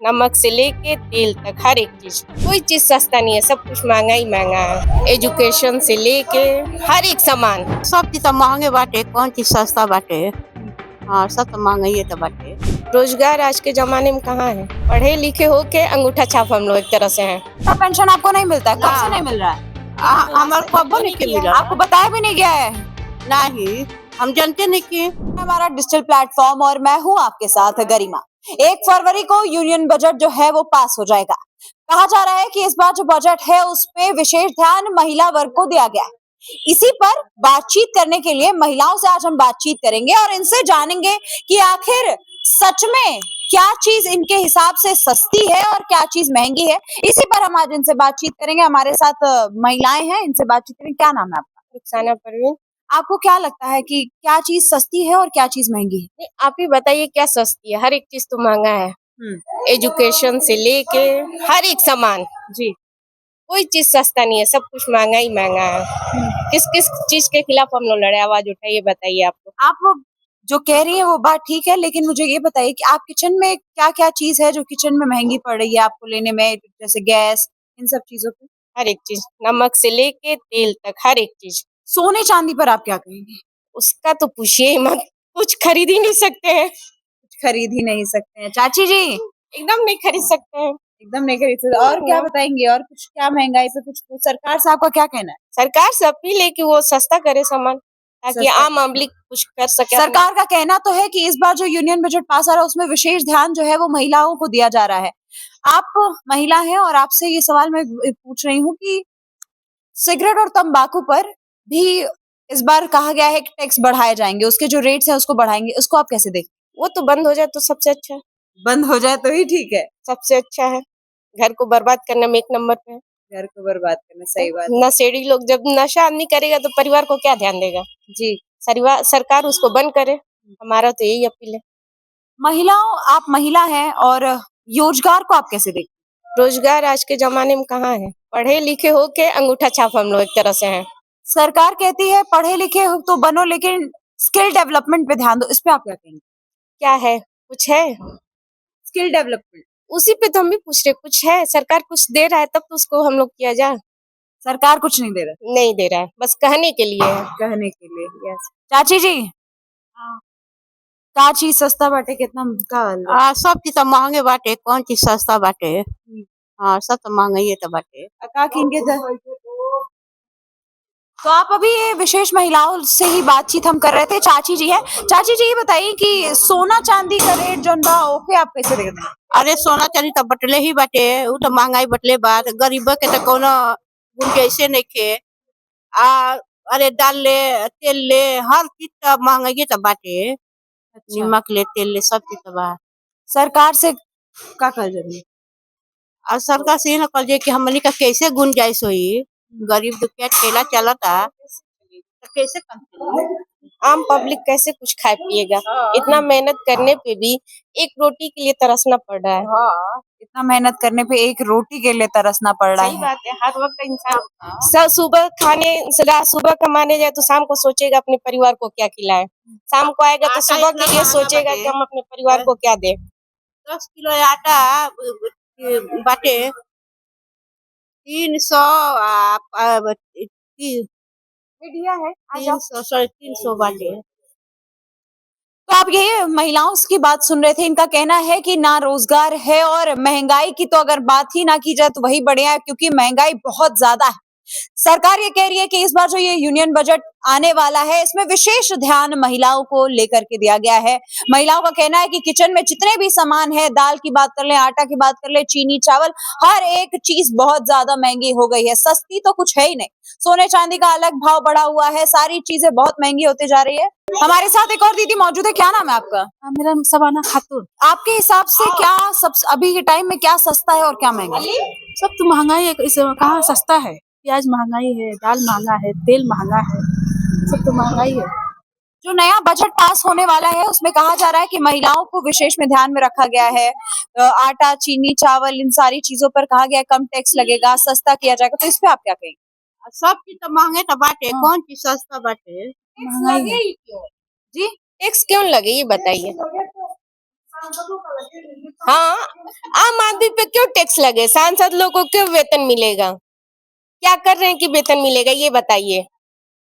नमक से लेके तेल तक हर एक चीज, कोई चीज सस्ता नहीं है, सब कुछ महंगा ही महंगा है। एजुकेशन से लेके हर एक सामान। सब चीज तो महंगे बाटे, कौन चीज सस्ता बाटे। हाँ, सब तो महंगाई तो बाटे। रोजगार आज के जमाने में कहाँ है? पढ़े लिखे होके अंगूठा छाप हम लोग एक तरह से हैं। पेंशन आपको नहीं मिलता है? कब से नहीं मिल रहा है? हमारे खबर नहीं के मिला। आपको बताया भी नहीं गया है? नहीं, हम जानते नहीं कि हमारा डिजिटल प्लेटफॉर्म और मैं हूँ आपके साथ गरिमा। 1 फरवरी को यूनियन बजट जो है वो पास हो जाएगा। कहा जा रहा है कि इस बार जो बजट है उसपे विशेष ध्यान महिला वर्ग को दिया गया है। इसी पर बातचीत करने के लिए महिलाओं से आज हम बातचीत करेंगे और इनसे जानेंगे कि आखिर सच में क्या चीज इनके हिसाब से सस्ती है और क्या चीज महंगी है। इसी पर हम आज इनसे बातचीत करेंगे। हमारे साथ महिलाएं हैं, इनसे बातचीत करेंगे। क्या नाम है आपका? रुखसाना परवीन। आपको क्या लगता है कि क्या चीज सस्ती है और क्या चीज महंगी है? नहीं, आप ही बताइए क्या सस्ती है? हर एक चीज तो महंगा है। एजुकेशन से लेके हर एक सामान जी, कोई चीज सस्ता नहीं है, सब कुछ महंगा ही महंगा है। किस किस चीज के खिलाफ हम लोग लड़े? आवाज उठाइए, बताइए आपको। आप जो कह रही है वो बात ठीक है, लेकिन मुझे ये बताइए कि आप किचन में क्या क्या चीज है जो किचन में महंगी पड़ रही है आपको लेने में, जैसे गैस, इन सब चीजों पे? हर एक चीज, नमक से लेके तेल तक हर एक चीज। सोने चांदी पर आप क्या कहेंगे? उसका तो पूछिए ही मत, कुछ खरीद ही नहीं सकते हैं। कुछ खरीद ही नहीं सकते हैं चाची जी? एकदम नहीं खरीद सकते हैं। एकदम नहीं खरीद सकते। और क्या बताएंगे? और कुछ क्या महंगाई पे कुछ सरकार से आपका क्या कहना है? सरकार से अपील है कि वो सस्ता करे सामान, ताकि सस्ता आम पब्लिक कुछ कर सके। सरकार का कहना तो है कि इस बार जो यूनियन बजट पास आ रहा है उसमें विशेष ध्यान जो है वो महिलाओं को दिया जा रहा है। आप महिला हैं और आपसे ये सवाल मैं पूछ रही हूँ कि सिगरेट और तंबाकू पर भी इस बार कहा गया है कि टैक्स बढ़ाए जाएंगे, उसके जो रेट्स हैं उसको बढ़ाएंगे, उसको आप कैसे देखते वो तो बंद हो जाए तो सबसे अच्छा है। हैं? बंद हो जाए तो ही ठीक है। सबसे अच्छा है। घर को बर्बाद करने में एक नंबर पे है। घर को बर्बाद करना सही बात है। नशेड़ी लोग जब नशा आदमी करेगा तो परिवार को क्या ध्यान देगा? जी। सरकार उसको बंद करे, हमारा तो यही अपील है। महिलाओं, आप महिला हैं और रोजगार को आप कैसे देखते रोजगार आज के जमाने में कहाँ है? पढ़े लिखे होके अंगूठा छाप हम लोग एक तरह से हैं। हैं? सरकार कहती है पढ़े लिखे हो तो बनो, लेकिन स्किल डेवलपमेंट पे ध्यान दो। इस पे आप क्या कहेंगे? क्या है? कुछ है? स्किल डेवलपमेंट उसी पे तो हम भी पूछ रहे, कुछ है? सरकार कुछ दे रहा है तब तो उसको हम लोग किया जाए। सरकार कुछ नहीं दे रहा। नहीं दे रहा है, बस कहने के लिए है। कहने के लिए। यस चाची जी, का चीज सस्ता बाटे कितना का? सब चीज तो महंगे बाटे, कौन चीज सस्ता बाटे। हाँ, सब तो महंगाई तो बाटे। का किनके तो आप अभी ये विशेष महिलाओं से ही बातचीत हम कर रहे थे। चाची जी है, चाची जी ये बताइए कि सोना चांदी का रेट जौन बा ओके आप कैसे देखते हैं? अरे सोना चांदी तो बटले ही बाटे, उ तो महंगाई बटले बात गरीब के तो कोनो गुंजाइश नहीं खे। आ अरे दाल ले, तेल ले, हर चीज तो महंगाई तो बाटे। नमक ले, तेल ले, सब चीज तो बा। सरकार से का कहल जरूरी? और सरकार से ये न कल कि हमनी का कैसे गुंजाइश होई। गरीब दुखिया ठेला चलता तो कैसे कम चली? आम पब्लिक कैसे कुछ खाए पिएगा? इतना मेहनत करने पे भी एक रोटी के लिए तरसना पड़ रहा है। हाँ, इतना मेहनत करने पे एक रोटी के लिए तरसना पड़ रहा सही है। बात है। हर वक्त इंसान सुबह कमाने जाए तो शाम को सोचेगा अपने परिवार को क्या खिलाए। शाम को आएगा तो सुबह के लिए सोचेगा कि हम अपने परिवार को क्या दें। 10 किलो आटा बाटे 300 मीडिया है, आ जाओ। 300 350 बाटे। तो आप ये महिलाओं की बात सुन रहे थे। इनका कहना है कि ना रोजगार है और महंगाई की तो अगर बात ही ना की जाए तो वही बढ़िया है, क्योंकि महंगाई बहुत ज्यादा है। सरकार ये कह रही है कि इस बार जो ये यूनियन बजट आने वाला है इसमें विशेष ध्यान महिलाओं को लेकर के दिया गया है। महिलाओं का कहना है कि किचन में जितने भी सामान है, दाल की बात कर ले, आटा की बात कर ले, चीनी, चावल, हर एक चीज बहुत ज्यादा महंगी हो गई है। सस्ती तो कुछ है ही नहीं। सोने चांदी का अलग भाव बढ़ा हुआ है, सारी चीजें बहुत महंगी होती जा रही है। हमारे साथ एक और दीदी मौजूद है। क्या नाम है आपका? मेरा सबाना खातून। आपके हिसाब से क्या सब अभी के टाइम में क्या सस्ता है और क्या महंगा है? सब तो महंगाई है, इस कहाँ सस्ता है? प्याज महंगाई है, दाल महंगा है, तेल महंगा है, सब तो महंगाई है। जो नया बजट पास होने वाला है उसमें कहा जा रहा है कि महिलाओं को विशेष में ध्यान में रखा गया है। आटा, चीनी, चावल, इन सारी चीजों पर कहा गया है कम टैक्स लगेगा, सस्ता किया जाएगा। तो इस पे आप क्या कहेंगे? सब चीज तो महंगे तो बाटे, कौन चीज सस्ता बाटे। महंगाई है। जी, टैक्स क्यों लगे ये बताइए? हाँ, आम आदमी पे क्यों टैक्स लगे? सांसद लोगों को क्यों वेतन मिलेगा? क्या कर रहे हैं कि वेतन मिलेगा, ये बताइए?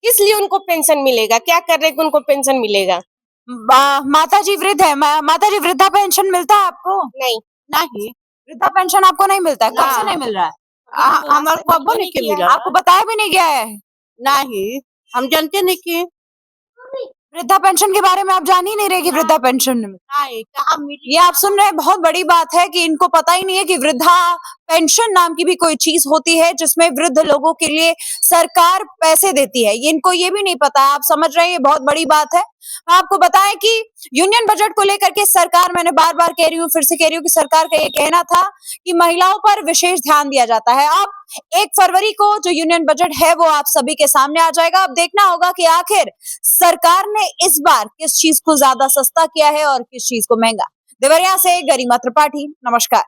किस लिए उनको पेंशन मिलेगा? क्या कर रहे हैं कि उनको पेंशन मिलेगा? माता जी वृद्ध है, माता जी वृद्धा पेंशन मिलता है आपको? नहीं, नहीं वृद्धा पेंशन आपको नहीं मिलता है, कब से ना। नहीं मिल रहा है? हमारे को अब नहीं के मिला आपको बताया भी नहीं गया है? नहीं, हम जानते नहीं कि वृद्धा पेंशन के बारे में आप जान ही नहीं रहे कि वृद्धा पेंशन नहीं कहाँ मिली। ये आप सुन रहे हैं, बहुत बड़ी बात है कि इनको पता ही नहीं है कि वृद्धा पेंशन नाम की भी कोई चीज होती है जिसमें वृद्ध लोगों के लिए सरकार पैसे देती है। ये इनको ये भी नहीं पता है। आप समझ रहे हैं, ये बहुत बड़ी बात है। मैं आपको बताएं कि यूनियन बजट को लेकर के सरकार, मैंने बार बार कह रही हूँ, फिर से कह रही हूँ कि सरकार का ये कहना था कि महिलाओं पर विशेष ध्यान दिया जाता है। अब 1 फरवरी को जो यूनियन बजट है वो आप सभी के सामने आ जाएगा। अब देखना होगा कि आखिर सरकार ने इस बार किस चीज को ज्यादा सस्ता किया है और किस चीज को महंगा। देवरिया से गरिमा त्रिपाठी, नमस्कार।